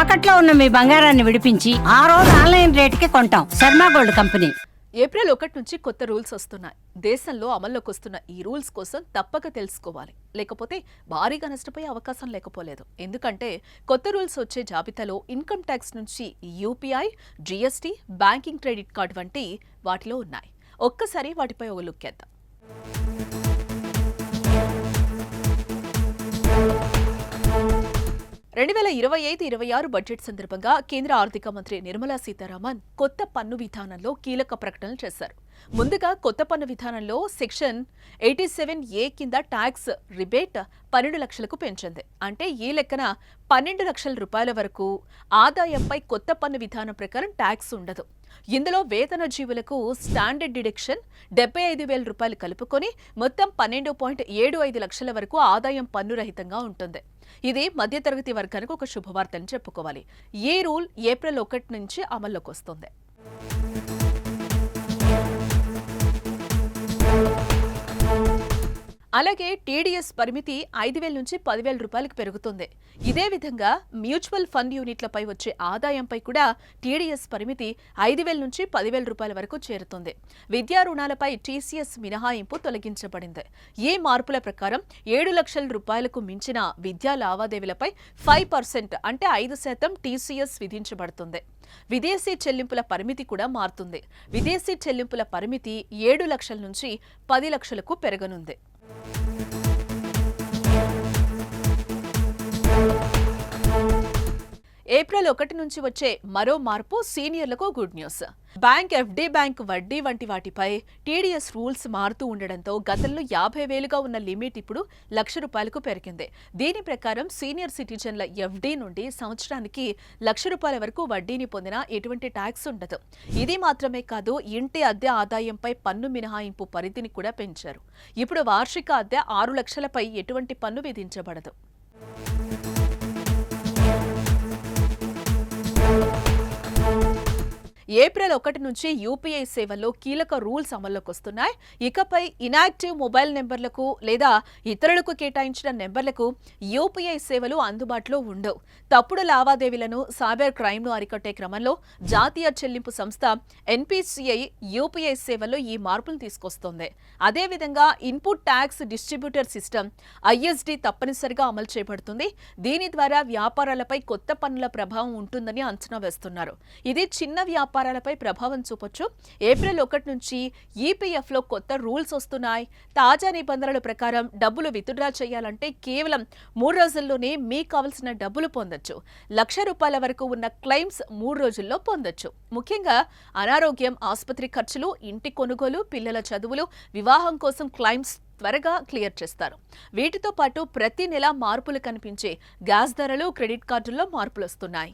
తాకట్లో ఉన్న మీ బంగారాన్ని విడిపించి ఆ రోజు ఆన్లైన్ రేటుకి కొంటాం. Sharma gold company. ఏప్రిల్ 1 నుంచి కొత్త రూల్స్ వస్తున్నాయి. దేశంలో అమల్లోకి వస్తున్న ఈ రూల్స్ కోసం తప్పక తెలుసుకోవాలి, లేకపోతే భారీగా నష్టపోయే అవకాశం లేకపోలేదు. ఎందుకంటే కొత్త రూల్స్ వచ్చే జాబితాలో ఇన్కమ్ ట్యాక్స్ నుంచి UPI, GST, banking, credit card వంటి వాటిలో ఉన్నాయి. ఒక్కసారి వాటిపై ఒక లుక్ వేద్దాం. 2025-26 బడ్జెట్ సందర్భంగా కేంద్ర ఆర్థిక మంత్రి నిర్మలా సీతారామన్ కొత్త పన్ను విధానంలో కీలక ప్రకటనలు చేశారు. ముందుగా కొత్త పన్ను విధానంలో సెక్షన్ 87A కింద ట్యాక్స్ రిబేట్ 12 లక్షలకు పెంచింది. అంటే ఈ లెక్కన 12 లక్షల రూపాయల వరకు ఆదాయంపై కొత్త పన్ను విధానం ప్రకారం ట్యాక్స్ ఉండదు. ఇందులో వేతన జీవులకు స్టాండర్డ్ డిడక్షన్ 75,000 రూపాయలు కలుపుకొని మొత్తం 12.75 లక్షల వరకు ఆదాయం పన్ను రహితంగా ఉంటుంది. ఇది మధ్యతరగతి వర్గానికి ఒక శుభవార్తని చెప్పుకోవాలి. ఈ రూల్ ఏప్రిల్ 1 నుంచి అమల్లోకి వస్తుంది. అలాగే టీడీఎస్ పరిమితి 5,000 నుంచి 10,000 రూపాయలకు పెరుగుతుంది. ఇదే విధంగా మ్యూచువల్ ఫండ్ యూనిట్లపై వచ్చే ఆదాయంపై కూడా టీడీఎస్ పరిమితి 5,000 నుంచి 10,000 రూపాయల వరకు చేరుతుంది. విద్యా రుణాలపై టీసీఎస్ మినహాయింపు తొలగించబడింది. ఈ మార్పుల ప్రకారం 7 లక్షల రూపాయలకు మించిన విద్యా లావాదేవీలపై 5% అంటే 5% టీసీఎస్ విధించబడుతుంది. విదేశీ చెల్లింపుల పరిమితి కూడా మారుతుంది. విదేశీ చెల్లింపుల పరిమితి 7 లక్షల నుంచి 10 లక్షలకు పెరగనుంది. ఏప్రిల్ 1 నుంచి వచ్చే మరో మార్పు సీనియర్లకు good news. Bank, FD bank వడ్డీ వంటి వాటిపై టీడీఎస్ రూల్స్ మారుతూ ఉండడంతో గతంలో 50,000గా ఉన్న లిమిట్ ఇప్పుడు 1,00,000 రూపాయలకు పెరిగింది. దీని ప్రకారం సీనియర్ సిటిజన్ల ఎఫ్డీ నుండి సంవత్సరానికి 1,00,000 రూపాయల వరకు వడ్డీని పొందినా ఎటువంటి ట్యాక్స్ ఉండదు. ఇది మాత్రమే కాదు, ఇంటి అద్దె ఆదాయంపై పన్ను మినహాయింపు పరిధిని కూడా పెంచారు. ఇప్పుడు వార్షిక అద్దె 6 లక్షలపై ఎటువంటి పన్ను విధించబడదు. ఏప్రిల్ 1 నుంచి యూపీఐ సేవల్లో కీలక రూల్స్ అమల్లోకి వస్తున్నాయి. ఇకపై ఇనాక్టివ్ మొబైల్ నెంబర్లకు లేదా ఇతరులకు కేటాయించిన నెంబర్లకు యూపీఐ సేవలు అందుబాటులో ఉండవు. తప్పుడు లావాదేవీలను, సైబర్ క్రైమ్ను అరికట్టే క్రమంలో జాతీయ చెల్లింపు సంస్థ ఎన్పీసీఐ యూపీఐ సేవల్లో ఈ మార్పులు తీసుకొస్తోంది. అదేవిధంగా ఇన్పుట్ ట్యాక్స్ డిస్ట్రిబ్యూటర్ సిస్టమ్ ఐఎస్డీ తప్పనిసరిగా అమలు చేయబడుతుంది. దీని ద్వారా వ్యాపారాలపై కొత్త పన్నుల ప్రభావం ఉంటుందని అంచనా వేస్తున్నారు. ఇది చిన్న వ్యాపారాలపై ప్రభావం చూపొచ్చు. ఏప్రిల్ 1 నుంచి ఈపీఎఫ్లో కొత్త రూల్స్ వస్తున్నాయి. తాజా నిబంధనల ప్రకారం డబ్బులు విత్డ్రా చేయాలంటే కేవలం 3 రోజుల్లోనే మీకు కావలసిన డబ్బులు పొందొచ్చు. 1,00,000 రూపాయల వరకు ఉన్న క్లెయిమ్స్ 3 రోజుల్లో పొందొచ్చు. ముఖ్యంగా అనారోగ్యం, ఆసుపత్రి ఖర్చులు, ఇంటి కొనుగోలు, పిల్లల చదువులు, వివాహం కోసం క్లెయిమ్స్ త్వరగా క్లియర్ చేస్తారు. వీటితో పాటు ప్రతి నెల మార్పులు కనిపించే గ్యాస్ ధరలు, క్రెడిట్ కార్డుల్లో మార్పులు వస్తున్నాయి.